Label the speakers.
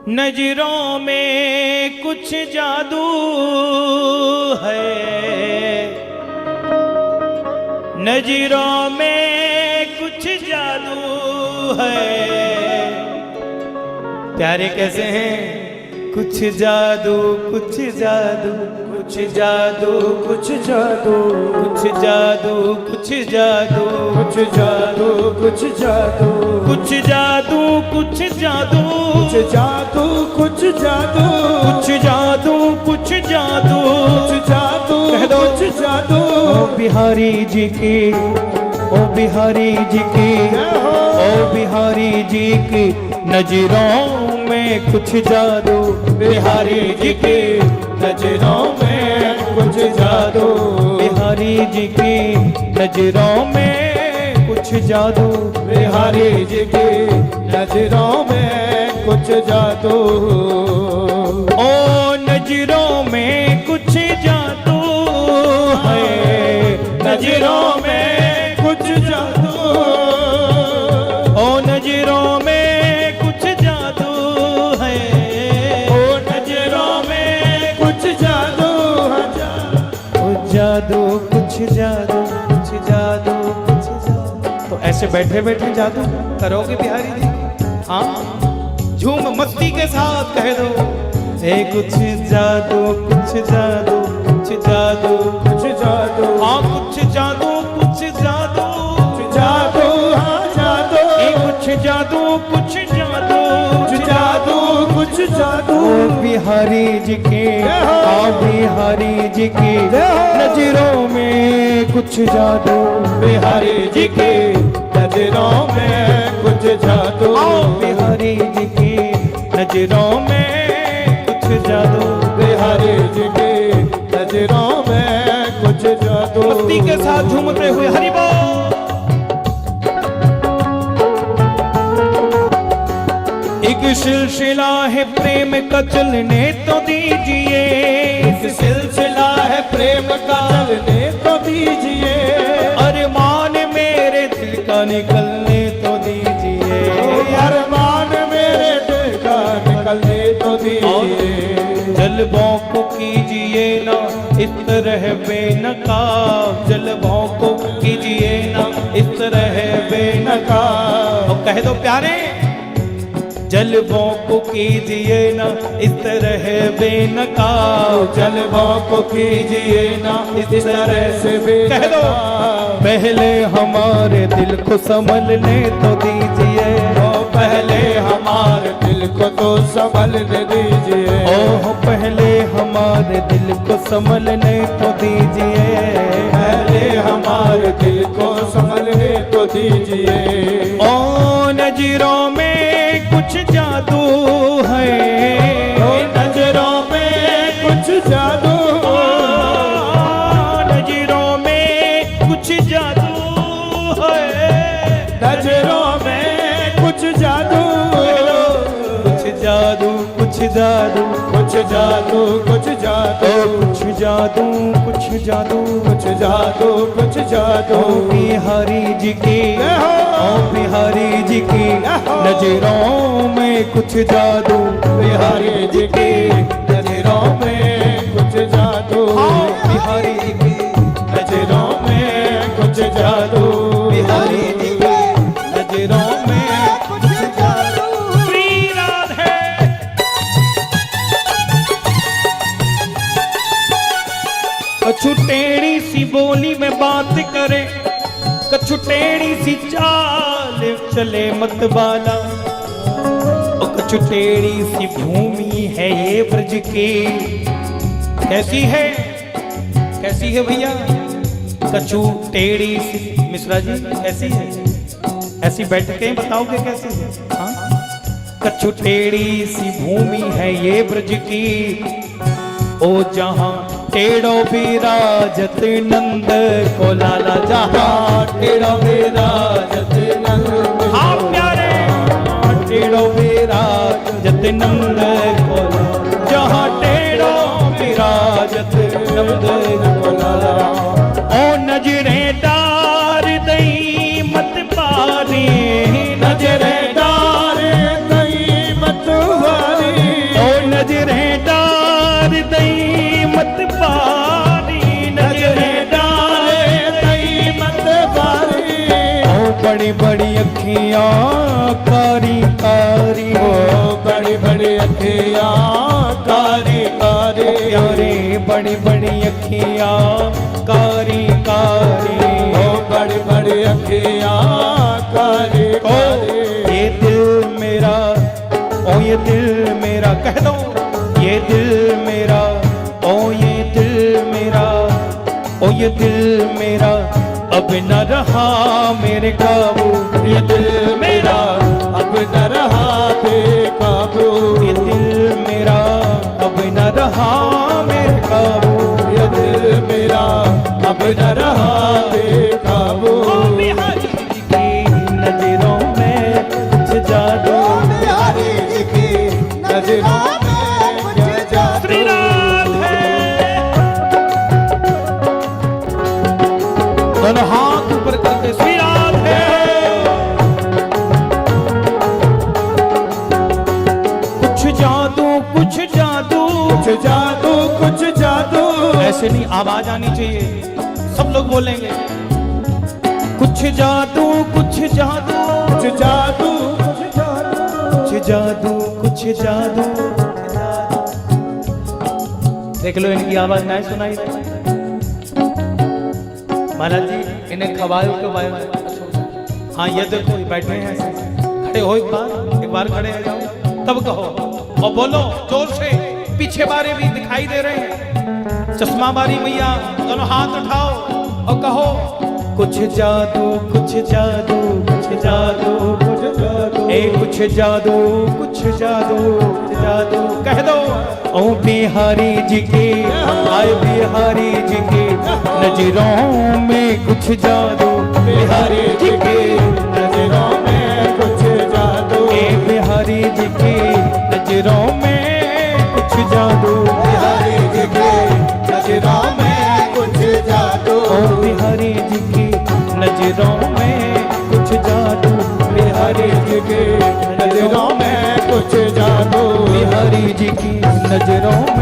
Speaker 1: नजरों में कुछ जादू है, नजरों में कुछ जादू है। प्यारे कैसे हैं? कुछ जादू कुछ जादू कुछ जादू कुछ जादू कुछ जादू कुछ जादू कुछ जादू कुछ जादू कुछ जादू कुछ जादू कुछ जादू कुछ जादू कुछ जादू कुछ जादू कुछ जादू कुछ जादू। ओ बिहारी जी की, ओ बिहारी जी की, ओ बिहारी जी की नजरों में कुछ जादू। बिहारी जी की नजरों में कुछ जादू। बिहारी जी की नजरों में कुछ जादू। बिहारी जी की नजरों में कुछ जादू। ओ नजरों में कुछ जादू है, नजरों में कुछ जादू। ओ नजरों में कुछ जादू है, ओ नजरों में कुछ जादू है। ओ जादू कुछ जादू कुछ जादू कुछ जादू। तो ऐसे बैठे बैठे जादू करोगे बिहारी जी? हाँ, झूम मस्ती के साथ कह दो, ए कुछ जादू कुछ जादू कुछ जादू कुछ जादू। हाँ कुछ जादू कुछ जादू कुछ जादू। हाँ जादू, ए कुछ जादू कुछ जादू कुछ जादू कुछ जादू। बिहारी जी के, हाँ बिहारी जी की नजरों में कुछ जादू। बिहारी जी की नजरों में कुछ जादू। बिहारी जी की नजरों में कुछ जादू। बिहारी जी की नजरों में कुछ जादू। मस्ती के साथ झूमते हुए हरि बोल। एक सिलसिला है प्रेम का चलने तो दीजिए। एक सिलसिला है प्रेम का चलने तो दीजिए। अरमान मेरे दिल का निकलने तो दीजिए। अरमान मेरे दिल का निकलने तो दीजिए। जलबों को कीजिए ना इस तरह बेनकाब। जलबों को कीजिए ना इस तरह बेनकाब। और कह दो प्यारे, जलबों को कीजिए ना इस तरह बेनकाब। जलबों को कीजिए ना इस तरह से बेनकाब। कह दो पहले हमारे दिल को संभलने तो दीजिए। ओ पहले हमारे दिल को तो संभलने दीजिए। ओह पहले हमारे दिल को संभलने तो दीजिए। पहले हमारे दिल को संभलने तो दीजिए। ओ नजरों में कुछ जादू है, ओ नजरों में कुछ जादू। नजरों में कुछ जादू है, नजरों में कुछ जादू। कुछ जादू कुछ जादू कुछ जादू कुछ जादू कुछ जादू कुछ जादू कुछ जादू कुछ जादू। बिहारी जी की, ओ बिहारी जी की नजरों में कुछ जादू। बिहारी जी की नजरों में कुछ जादू। बिहारी जी की नजरों में कुछ जादू। बिहारी जी की नजरों में कुछ जादू। श्री राधे। कछु टेढ़ी सी बोली में बात करे, कछु टेढ़ी सी चाल चले मतवाला। और कछु टेढ़ी सी भूमि है ये ब्रज की। कैसी है, कैसी है भैया? कछु टेढ़ी सी, मिश्रा जी कैसी है? ऐसी बैठ के बताओगे कैसी है? हाँ? कछु टेढ़ी सी भूमि है ये ब्रज की। ओ जहां टेढ़ो विराजत नंद को लाला। जहां टेढ़ो विराजत नंद। हाँ प्यारे, टेढ़ो विराजत नंद को लाला। जहां टेढ़ो विराजत नंद को लाला। ओ नजरें डार दई मत पारी। नजरें डार दई मत पारी। बड़ी बड़ी अखियां कारी कारी,
Speaker 2: ओ बड़ी बड़ी अखियां कारी कारी,
Speaker 1: प्यारे बड़ी बड़ी अखियां कारी कारी,
Speaker 2: ओ बड़ी बड़ी अखियां कारी कारी।
Speaker 1: ये दिल मेरा, ओ ये दिल मेरा, कह दो ये दिल मेरा, ओ ये दिल मेरा, ओ ये दिल मेरा अब न रहा मेरे काबू,
Speaker 2: ये दिल मेरा अब न रहा बेकाबू,
Speaker 1: ये दिल मेरा अब न रहा मेरे काबू,
Speaker 2: ये दिल मेरा अब न रहा बेकाबू।
Speaker 1: बिहारी जी की नजरों में कुछ जादू,
Speaker 2: बिहारी जी की नजरों में कुछ जादू।
Speaker 1: श्रीनाथ है। दोनों हाथ ऊपर करके श्रीनाथ है। कुछ जादू कुछ जादू,
Speaker 2: कुछ जादू कुछ जादू,
Speaker 1: ऐसे नहीं, आवाज आनी चाहिए, सब लोग बोलेंगे कुछ जादू कुछ जादू,
Speaker 2: कुछ जादू कुछ जादू,
Speaker 1: कुछ जादू कुछ जादू। देख लो इनकी आवाज नहीं सुनाई दे। महाराज जी इन्हें खवायो क्यों वायो? हाँ ये देखो ये बैठे हैं ऐसे, खड़े हो एक बार खड़े हो जाओ तब कहो और बोलो जोर से। पीछे बारे भी दिखाई दे रहे हैं, चश्मा बारी मैया, दोनों हाथ उठाओ और कहो कुछ जादू कुछ जादू कुछ जादू
Speaker 2: कुछ जादू,
Speaker 1: ए कुछ जादू कुछ जादू कुछ जादू। कह दो ओ बिहारी जी के, आए बिहारी जी के नजरों में कुछ जादू,
Speaker 2: बिहारी जी की नजरों में कुछ जादू,
Speaker 1: ए बिहारी जी के नजरों में कुछ जादू,
Speaker 2: बिहारी जी की नजरों में कुछ जादू,
Speaker 1: ओ बिहारी जी की नजरों में कुछ जादू,
Speaker 2: बिहारी जी की नजरों में कुछ जादू,
Speaker 1: बिहारी जी की नजरों